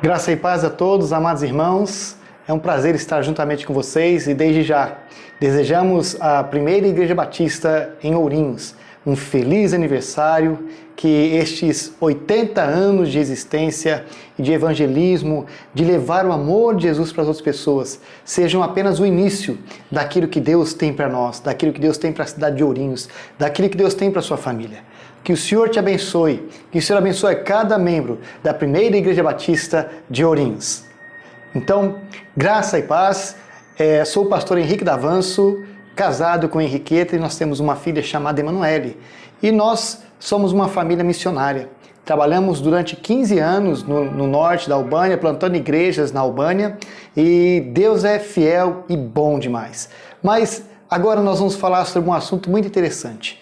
Graça e paz a todos, amados irmãos. É um prazer estar juntamente com vocês e desde já desejamos à Primeira Igreja Batista em Ourinhos um feliz aniversário, que estes 80 anos de existência e de evangelismo, de levar o amor de Jesus para as outras pessoas, sejam apenas o início daquilo que Deus tem para nós, daquilo que Deus tem para a cidade de Ourinhos, daquilo que Deus tem para a sua família. Que o Senhor te abençoe, que o Senhor abençoe cada membro da Primeira Igreja Batista de Ourinhos. Então, graça e paz. Sou o pastor Henrique Davanço, casado com Henriqueta, e nós temos uma filha chamada Emanuele. E nós somos uma família missionária. Trabalhamos durante 15 anos no norte da Albânia, plantando igrejas na Albânia, e Deus é fiel e bom demais. Mas agora nós vamos falar sobre um assunto muito interessante.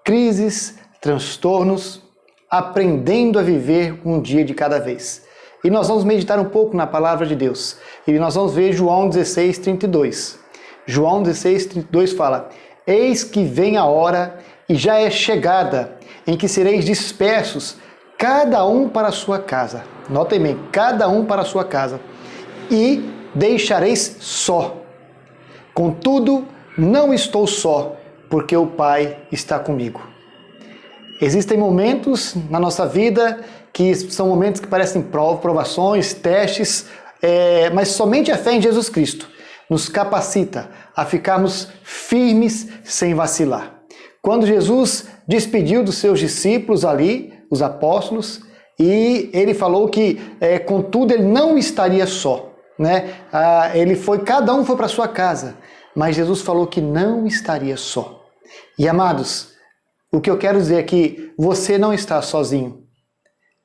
Crises, transtornos, aprendendo a viver um dia de cada vez. E nós vamos meditar um pouco na palavra de Deus. E nós vamos ver João 16:32. João 16:32 fala: Eis que vem a hora, e já é chegada, em que sereis dispersos, cada um para a sua casa. Notem bem, cada um para a sua casa. E deixareis só. Contudo, não estou só, porque o Pai está comigo. Existem momentos na nossa vida que são momentos que parecem provações, testes, mas somente a fé em Jesus Cristo nos capacita a ficarmos firmes sem vacilar. Quando Jesus despediu dos seus discípulos ali, os apóstolos, e ele falou que, contudo, ele não estaria só, né? Cada um foi para sua casa, mas Jesus falou que não estaria só. E amados, o que eu quero dizer é que você não está sozinho.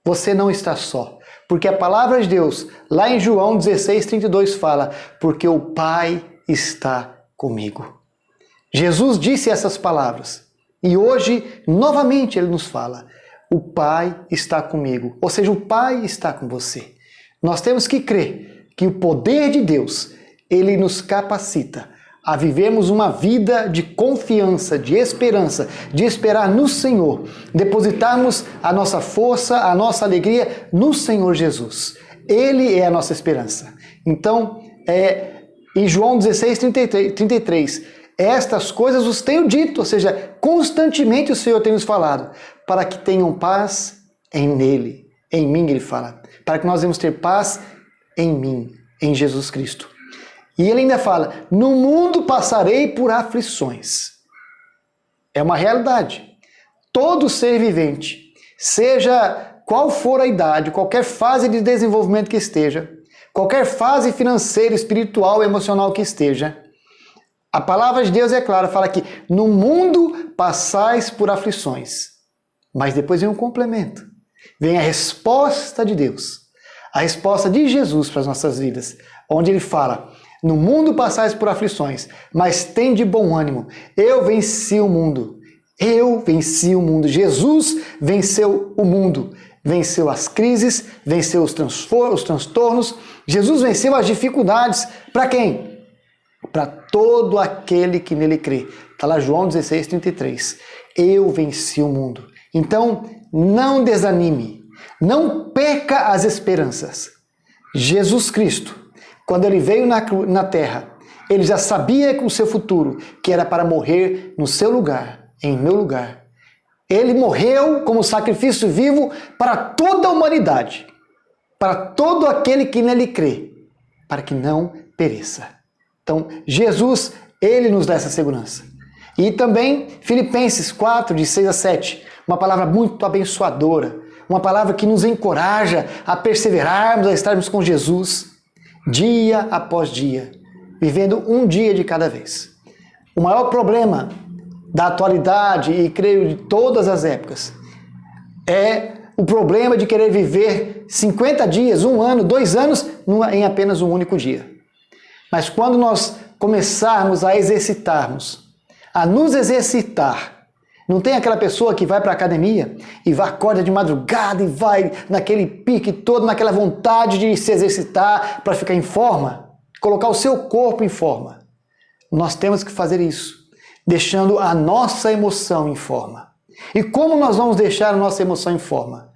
Você não está só. Porque a palavra de Deus, lá em João 16:32 fala: porque o Pai está comigo. Jesus disse essas palavras. E hoje, novamente, ele nos fala: o Pai está comigo. Ou seja, o Pai está com você. Nós temos que crer que o poder de Deus, ele nos capacita a vivermos uma vida de confiança, de esperança, de esperar no Senhor, depositarmos a nossa força, a nossa alegria no Senhor Jesus. Ele é a nossa esperança. Então, em João 16:33, estas coisas os tenho dito, ou seja, constantemente o Senhor tem nos falado, para que tenham paz em nele, em mim, ele fala, para que nós venhamos ter paz em mim, em Jesus Cristo. E ele ainda fala: no mundo passarei por aflições. É uma realidade. Todo ser vivente, seja qual for a idade, qualquer fase de desenvolvimento que esteja, qualquer fase financeira, espiritual, emocional que esteja, a palavra de Deus é clara, fala que no mundo passais por aflições. Mas depois vem um complemento. Vem a resposta de Deus, a resposta de Jesus para as nossas vidas, onde ele fala: no mundo passais por aflições, mas tende bom ânimo. Eu venci o mundo. Eu venci o mundo. Jesus venceu o mundo. Venceu as crises, venceu os transtornos. Jesus venceu as dificuldades. Para quem? Para todo aquele que nele crê. Está lá João 16:33. Eu venci o mundo. Então, não desanime. Não perca as esperanças. Jesus Cristo, quando ele veio na terra, ele já sabia com o seu futuro, que era para morrer no seu lugar, em meu lugar. Ele morreu como sacrifício vivo para toda a humanidade, para todo aquele que nele crê, para que não pereça. Então, Jesus, ele nos dá essa segurança. E também Filipenses 4, de 6-7, uma palavra muito abençoadora, uma palavra que nos encoraja a perseverarmos, a estarmos com Jesus, dia após dia, vivendo um dia de cada vez. O maior problema da atualidade, e creio de todas as épocas, é o problema de querer viver 50 dias, 1 ano, 2 anos em apenas um único dia. Mas quando nós começarmos a exercitarmos, a nos exercitar, não tem aquela pessoa que vai para a academia e acorda de madrugada e vai naquele pique todo, naquela vontade de se exercitar para ficar em forma, colocar o seu corpo em forma. Nós temos que fazer isso, deixando a nossa emoção em forma. E como nós vamos deixar a nossa emoção em forma?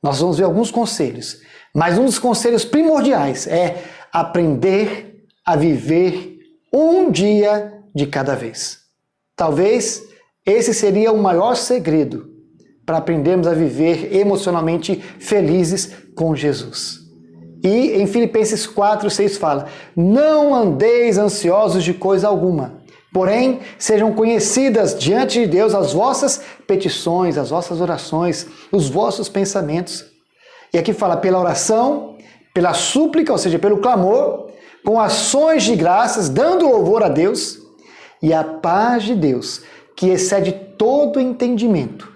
Nós vamos ver alguns conselhos, mas um dos conselhos primordiais é aprender a viver um dia de cada vez. Talvez esse seria o maior segredo para aprendermos a viver emocionalmente felizes com Jesus. E em Filipenses 4:6 fala: não andeis ansiosos de coisa alguma, porém sejam conhecidas diante de Deus as vossas petições, as vossas orações, os vossos pensamentos. E aqui fala pela oração, pela súplica, ou seja, pelo clamor, com ações de graças, dando louvor a Deus, e a paz de Deus, que excede todo entendimento,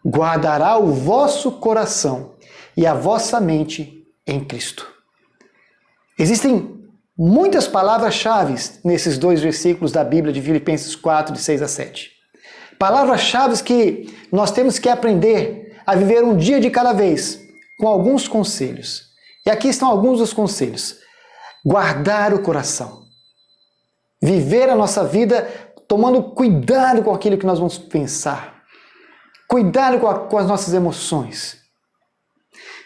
guardará o vosso coração e a vossa mente em Cristo. Existem muitas palavras-chave nesses dois versículos da Bíblia de Filipenses 4, de 6 a 7. Palavras-chave que nós temos que aprender a viver um dia de cada vez, com alguns conselhos. E aqui estão alguns dos conselhos. Guardar o coração. Viver a nossa vida tomando cuidado com aquilo que nós vamos pensar. Cuidado com as nossas emoções.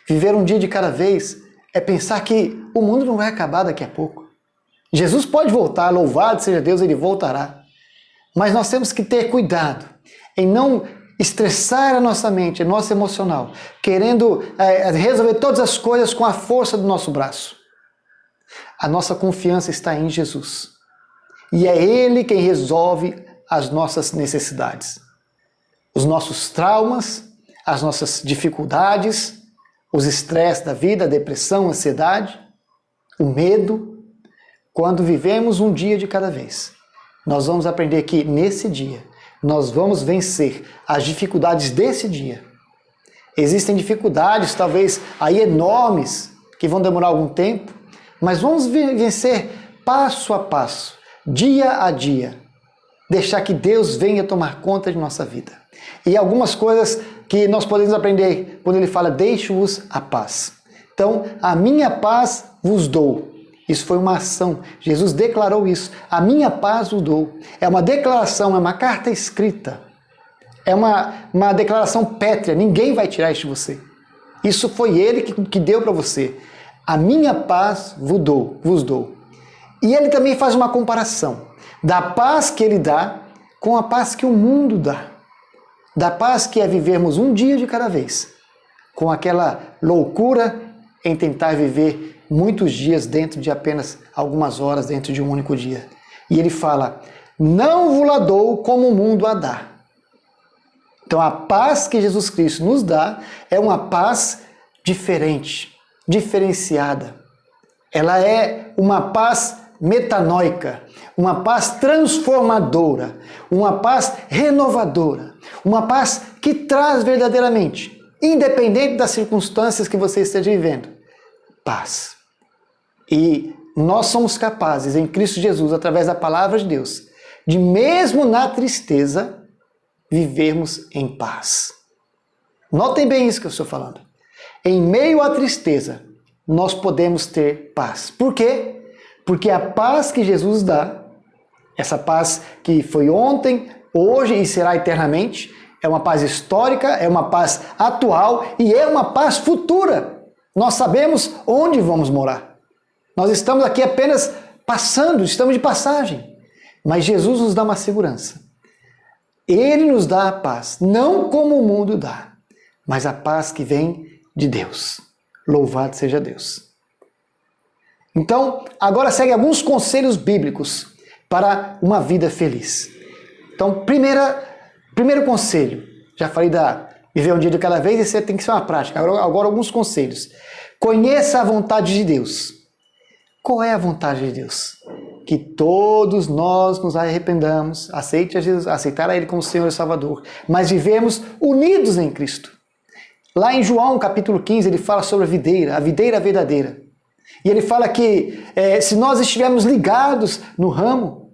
Viver um dia de cada vez é pensar que o mundo não vai acabar daqui a pouco. Jesus pode voltar, louvado seja Deus, ele voltará. Mas nós temos que ter cuidado em não estressar a nossa mente, a nossa emocional, querendo resolver todas as coisas com a força do nosso braço. A nossa confiança está em Jesus. E é Ele quem resolve as nossas necessidades. Os nossos traumas, as nossas dificuldades, os estresses da vida, a depressão, a ansiedade, o medo. Quando vivemos um dia de cada vez, nós vamos aprender que nesse dia nós vamos vencer as dificuldades desse dia. Existem dificuldades, talvez aí enormes, que vão demorar algum tempo, mas vamos vencer passo a passo, dia a dia. Deixar que Deus venha tomar conta de nossa vida. E algumas coisas que nós podemos aprender quando ele fala, deixo-vos a paz. Então, a minha paz vos dou. Isso foi uma ação. Jesus declarou isso. A minha paz vos dou. É uma declaração, é uma carta escrita. É uma declaração pétrea. Ninguém vai tirar isso de você. Isso foi ele que deu para você. A minha paz vos dou. E ele também faz uma comparação da paz que ele dá com a paz que o mundo dá. Da paz que é vivermos um dia de cada vez, com aquela loucura em tentar viver muitos dias dentro de apenas algumas horas, dentro de um único dia. E ele fala, não vos la dou como o mundo a dá. Então a paz que Jesus Cristo nos dá é uma paz diferente, diferenciada. Ela é uma paz metanoica, uma paz transformadora, uma paz renovadora, uma paz que traz verdadeiramente, independente das circunstâncias que você esteja vivendo, paz. E nós somos capazes, em Cristo Jesus, através da palavra de Deus, de mesmo na tristeza, vivermos em paz. Notem bem isso que eu estou falando. Em meio à tristeza, nós podemos ter paz. Por quê? Porque a paz que Jesus dá, essa paz que foi ontem, hoje e será eternamente, é uma paz histórica, é uma paz atual e é uma paz futura. Nós sabemos onde vamos morar. Nós estamos aqui apenas passando, estamos de passagem. Mas Jesus nos dá uma segurança. Ele nos dá a paz, não como o mundo dá, mas a paz que vem de Deus. Louvado seja Deus. Então, agora segue alguns conselhos bíblicos para uma vida feliz. Então, primeiro conselho, já falei da viver um dia de cada vez, e você tem que ser uma prática. Agora alguns conselhos. Conheça a vontade de Deus. Qual é a vontade de Deus? Que todos nós nos arrependamos, aceitar a Ele como Senhor e Salvador, mas vivemos unidos em Cristo. Lá em João capítulo 15, ele fala sobre a videira verdadeira. E ele fala que se nós estivermos ligados no ramo,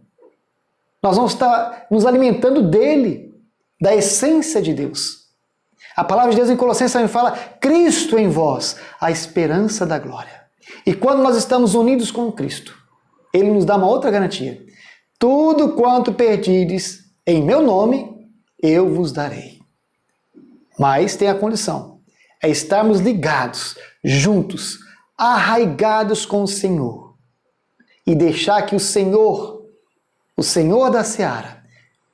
nós vamos estar nos alimentando dele, da essência de Deus. A palavra de Deus em Colossenses também fala, Cristo em vós, a esperança da glória. E quando nós estamos unidos com Cristo, Ele nos dá uma outra garantia. Tudo quanto perdides em meu nome, eu vos darei. Mas tem a condição. é estarmos ligados, juntos, arraigados com o Senhor e deixar que o Senhor da seara,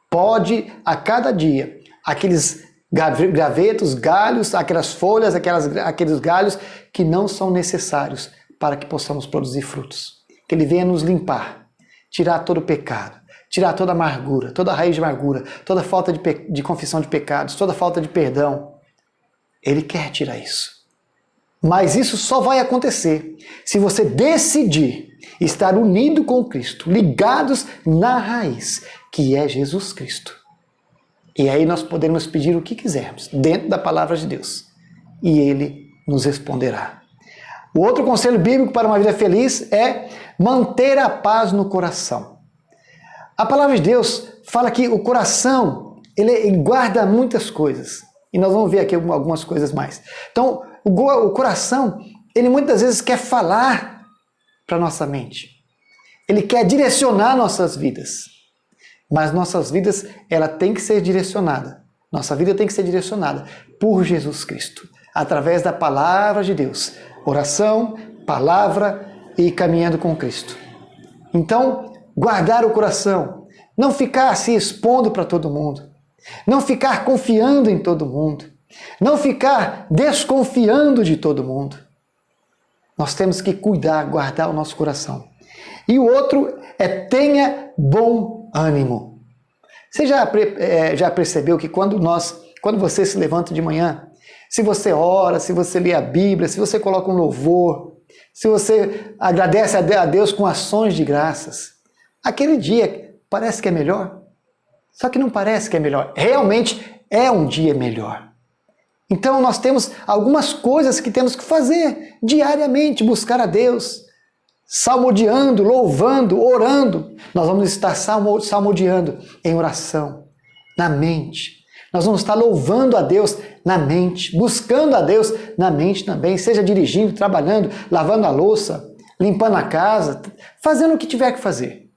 pode a cada dia, aqueles gravetos, galhos, aquelas folhas, aqueles galhos que não são necessários para que possamos produzir frutos. Que Ele venha nos limpar, tirar todo o pecado, tirar toda a amargura, toda a raiz de amargura, toda a falta de confissão de pecados, toda a falta de perdão. Ele quer tirar isso. Mas isso só vai acontecer se você decidir estar unido com Cristo, ligados na raiz, que é Jesus Cristo. E aí nós podemos pedir o que quisermos, dentro da palavra de Deus. E Ele nos responderá. O outro conselho bíblico para uma vida feliz é manter a paz no coração. A palavra de Deus fala que o coração, ele guarda muitas coisas. E nós vamos ver aqui algumas coisas mais. Então, o coração, ele muitas vezes quer falar para a nossa mente. Ele quer direcionar nossas vidas. Mas nossas vidas, ela tem que ser direcionada. Nossa vida tem que ser direcionada por Jesus Cristo. Através da palavra de Deus. Oração, palavra e caminhando com Cristo. Então, guardar o coração. Não ficar se expondo para todo mundo. Não ficar confiando em todo mundo. Não ficar desconfiando de todo mundo. Nós temos que cuidar, guardar o nosso coração. E o outro é tenha bom ânimo. Você já percebeu que quando você se levanta de manhã, se você ora, se você lê a Bíblia, se você coloca um louvor, se você agradece a Deus com ações de graças, aquele dia parece que é melhor? Só que não parece que é melhor. Realmente é um dia melhor. Então nós temos algumas coisas que temos que fazer diariamente, buscar a Deus, salmodiando, louvando, orando. Nós vamos estar salmodiando em oração, na mente. Nós vamos estar louvando a Deus na mente, buscando a Deus na mente também, seja dirigindo, trabalhando, lavando a louça, limpando a casa, fazendo o que tiver que fazer.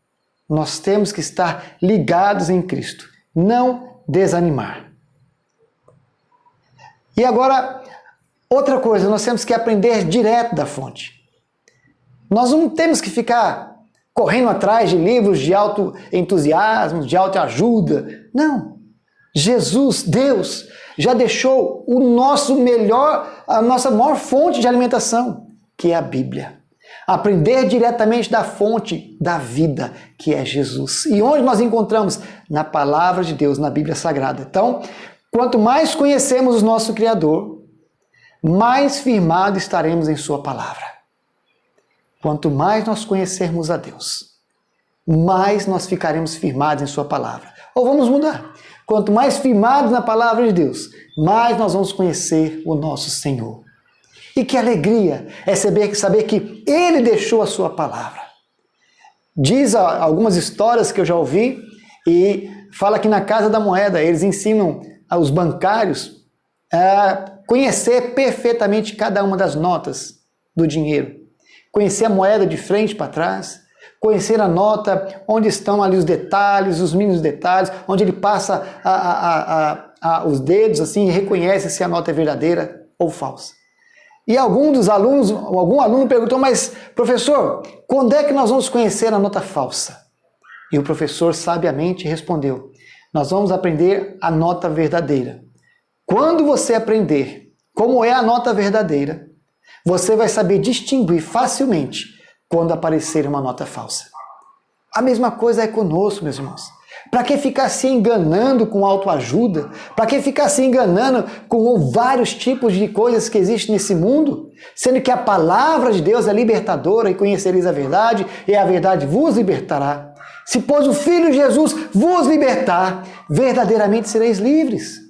Nós temos que estar ligados em Cristo, não desanimar. E agora, outra coisa, nós temos que aprender direto da fonte. Nós não temos que ficar correndo atrás de livros de autoentusiasmo, de autoajuda. Não. Jesus, Deus, já deixou a nossa maior fonte de alimentação, que é a Bíblia. Aprender diretamente da fonte da vida, que é Jesus. E onde nós encontramos? Na palavra de Deus, na Bíblia Sagrada. Então, quanto mais conhecemos o nosso Criador, mais firmados estaremos em sua palavra. Quanto mais nós conhecermos a Deus, mais nós ficaremos firmados em sua palavra. Ou vamos mudar. Quanto mais firmados na palavra de Deus, mais nós vamos conhecer o nosso Senhor. E que alegria é saber que Ele deixou a sua palavra. Diz algumas histórias que eu já ouvi e fala que na Casa da Moeda eles ensinam aos bancários a conhecer perfeitamente cada uma das notas do dinheiro. Conhecer a moeda de frente para trás, conhecer a nota, onde estão ali os detalhes, os mínimos detalhes, onde ele passa os dedos assim e reconhece se a nota é verdadeira ou falsa. E algum aluno perguntou, mas professor, quando é que nós vamos conhecer a nota falsa? E o professor sabiamente respondeu, nós vamos aprender a nota verdadeira. Quando você aprender como é a nota verdadeira, você vai saber distinguir facilmente quando aparecer uma nota falsa. A mesma coisa é conosco, meus irmãos. Para que ficar se enganando com autoajuda? Para que ficar se enganando com vários tipos de coisas que existem nesse mundo? Sendo que a palavra de Deus é libertadora e conhecereis a verdade, e a verdade vos libertará. Se, pois, o Filho de Jesus vos libertar, verdadeiramente sereis livres.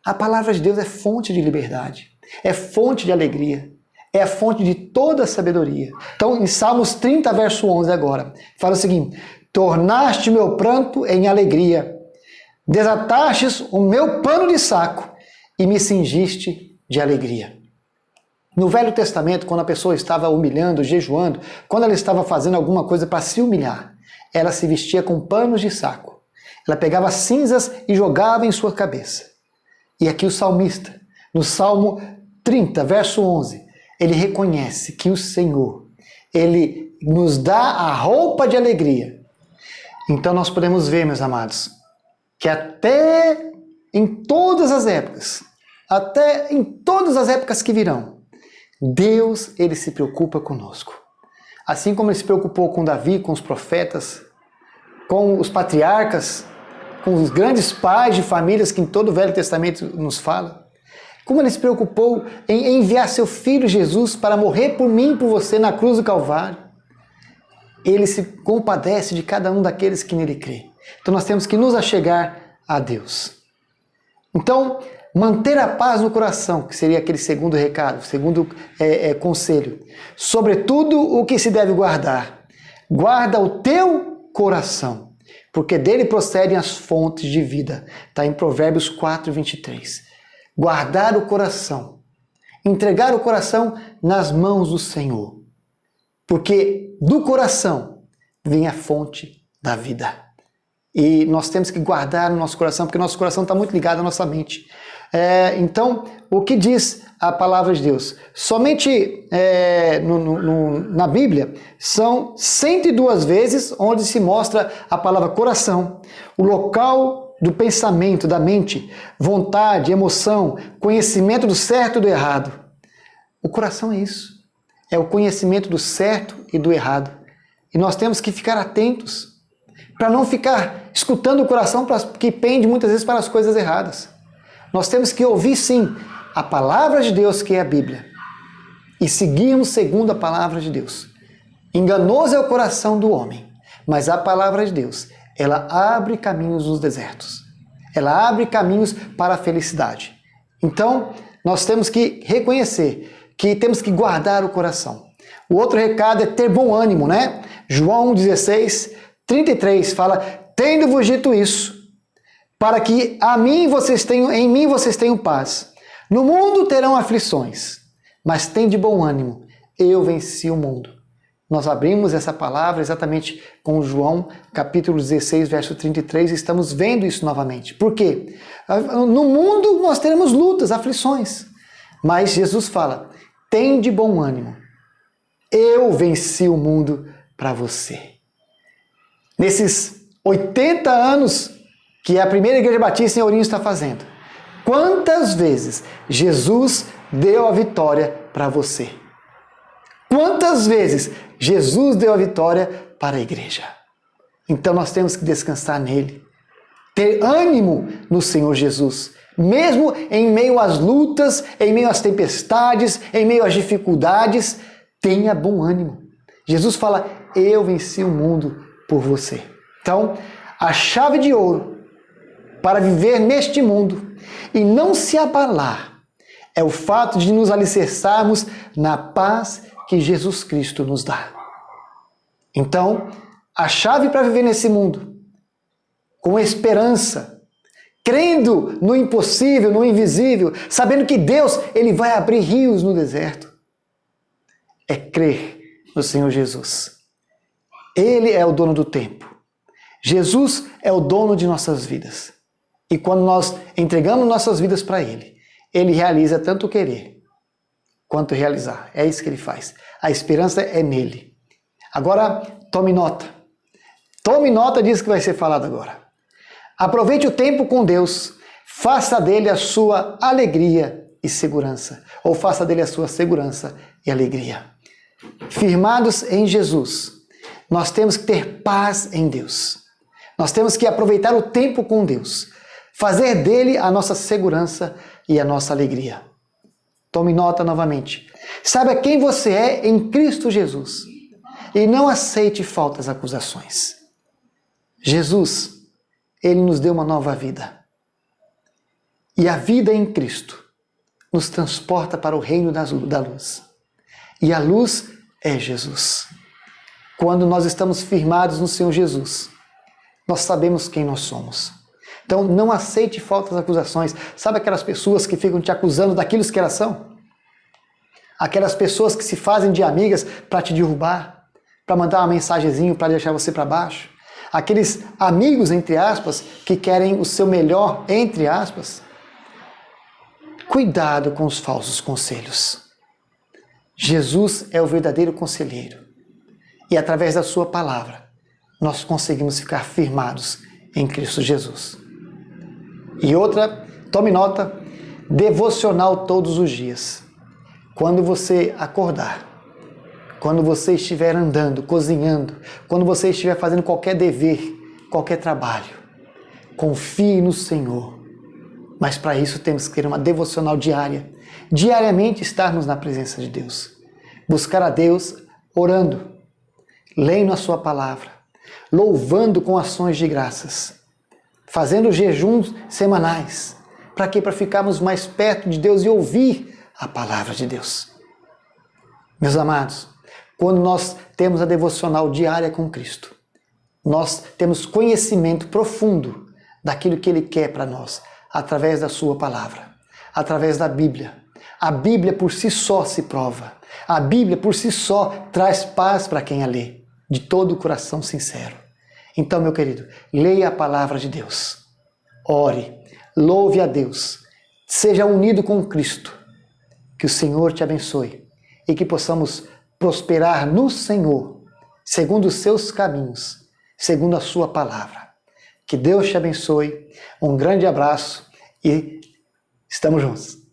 A palavra de Deus é fonte de liberdade, é fonte de alegria, é a fonte de toda a sabedoria. Então, em Salmos 30, verso 11 agora, fala o seguinte, tornaste meu pranto em alegria, desatastes o meu pano de saco e me cingiste de alegria. No Velho Testamento, quando a pessoa estava humilhando, jejuando, quando ela estava fazendo alguma coisa para se humilhar, ela se vestia com panos de saco. Ela pegava cinzas e jogava em sua cabeça. E aqui o salmista, no Salmo 30, verso 11, ele reconhece que o Senhor, ele nos dá a roupa de alegria. Então nós podemos ver, meus amados, que até em todas as épocas, até em todas as épocas que virão, Deus, ele se preocupa conosco. Assim como ele se preocupou com Davi, com os profetas, com os patriarcas, com os grandes pais de famílias que em todo o Velho Testamento nos fala. Como ele se preocupou em enviar seu Filho Jesus para morrer por mim e por você na cruz do Calvário. Ele se compadece de cada um daqueles que nele crê. Então nós temos que nos achegar a Deus. Então, manter a paz no coração, que seria aquele segundo recado, segundo conselho. Sobretudo o que se deve guardar. Guarda o teu coração, porque dele procedem as fontes de vida. Está em Provérbios 4, 23. Guardar o coração, entregar o coração nas mãos do Senhor, porque do coração vem a fonte da vida. E nós temos que guardar no nosso coração, porque nosso coração está muito ligado à nossa mente. Então, o que diz a palavra de Deus? Somente na Bíblia são 102 vezes onde se mostra a palavra coração, o local do pensamento, da mente, vontade, emoção, conhecimento do certo e do errado. O coração é isso. É o conhecimento do certo e do errado. E nós temos que ficar atentos para não ficar escutando o coração que pende muitas vezes para as coisas erradas. Nós temos que ouvir sim a palavra de Deus, que é a Bíblia, e seguirmos segundo a palavra de Deus. Enganoso é o coração do homem, mas a palavra de Deus, ela abre caminhos nos desertos. Ela abre caminhos para a felicidade. Então, nós temos que reconhecer que temos que guardar o coração. O outro recado é ter bom ânimo, né? João 16, 33 fala: tendo-vos dito isso, para que em mim vocês tenham paz. No mundo terão aflições, mas tende bom ânimo, eu venci o mundo. Nós abrimos essa palavra exatamente com João, capítulo 16, verso 33, e estamos vendo isso novamente. Por quê? No mundo nós teremos lutas, aflições, mas Jesus fala: tende bom ânimo, eu venci o mundo para você. Nesses 80 anos que a primeira Igreja Batista em Ourinhos está fazendo, quantas vezes Jesus deu a vitória para você? Quantas vezes Jesus deu a vitória para a igreja? Então nós temos que descansar nele, ter ânimo no Senhor Jesus, mesmo em meio às lutas, em meio às tempestades, em meio às dificuldades, tenha bom ânimo. Jesus fala: eu venci o mundo por você. Então, a chave de ouro para viver neste mundo e não se abalar é o fato de nos alicerçarmos na paz que Jesus Cristo nos dá. Então, a chave para viver nesse mundo, com esperança, crendo no impossível, no invisível, sabendo que Deus, ele vai abrir rios no deserto, é crer no Senhor Jesus. Ele é o dono do tempo. Jesus é o dono de nossas vidas. E quando nós entregamos nossas vidas para Ele, Ele realiza tanto o querer quanto realizar. É isso que Ele faz. A esperança é nele. Agora, tome nota. Tome nota disso que vai ser falado agora. Aproveite o tempo com Deus. Faça dele a sua alegria e segurança. Ou faça dele a sua segurança e alegria. Firmados em Jesus, nós temos que ter paz em Deus. Nós temos que aproveitar o tempo com Deus. Fazer dele a nossa segurança e a nossa alegria. Tome nota novamente. Saiba quem você é em Cristo Jesus. E não aceite faltas acusações. Jesus, Ele nos deu uma nova vida. E a vida em Cristo nos transporta para o reino da luz. E a luz é Jesus. Quando nós estamos firmados no Senhor Jesus, nós sabemos quem nós somos. Então não aceite faltas acusações. Sabe aquelas pessoas que ficam te acusando daquilo que elas são? Aquelas pessoas que se fazem de amigas para te derrubar, para mandar uma mensagenzinho para deixar você para baixo. Aqueles amigos, entre aspas, que querem o seu melhor, entre aspas. Cuidado com os falsos conselhos. Jesus é o verdadeiro conselheiro. E através da sua palavra, nós conseguimos ficar firmados em Cristo Jesus. E outra, tome nota, devocional todos os dias. Quando você acordar, quando você estiver andando, cozinhando, quando você estiver fazendo qualquer dever, qualquer trabalho, confie no Senhor. Mas para isso temos que ter uma devocional diária. Diariamente estarmos na presença de Deus. Buscar a Deus orando, lendo a sua palavra, louvando com ações de graças, fazendo jejuns semanais. Para quê? Para ficarmos mais perto de Deus e ouvir a palavra de Deus. Meus amados, quando nós temos a devocional diária com Cristo, nós temos conhecimento profundo daquilo que Ele quer para nós, através da sua palavra, através da Bíblia. A Bíblia por si só se prova. A Bíblia por si só traz paz para quem a lê, de todo o coração sincero. Então, meu querido, leia a palavra de Deus. Ore, louve a Deus. Seja unido com Cristo. Que o Senhor te abençoe e que possamos prosperar no Senhor, segundo os seus caminhos, segundo a sua palavra. Que Deus te abençoe. Um grande abraço e estamos juntos.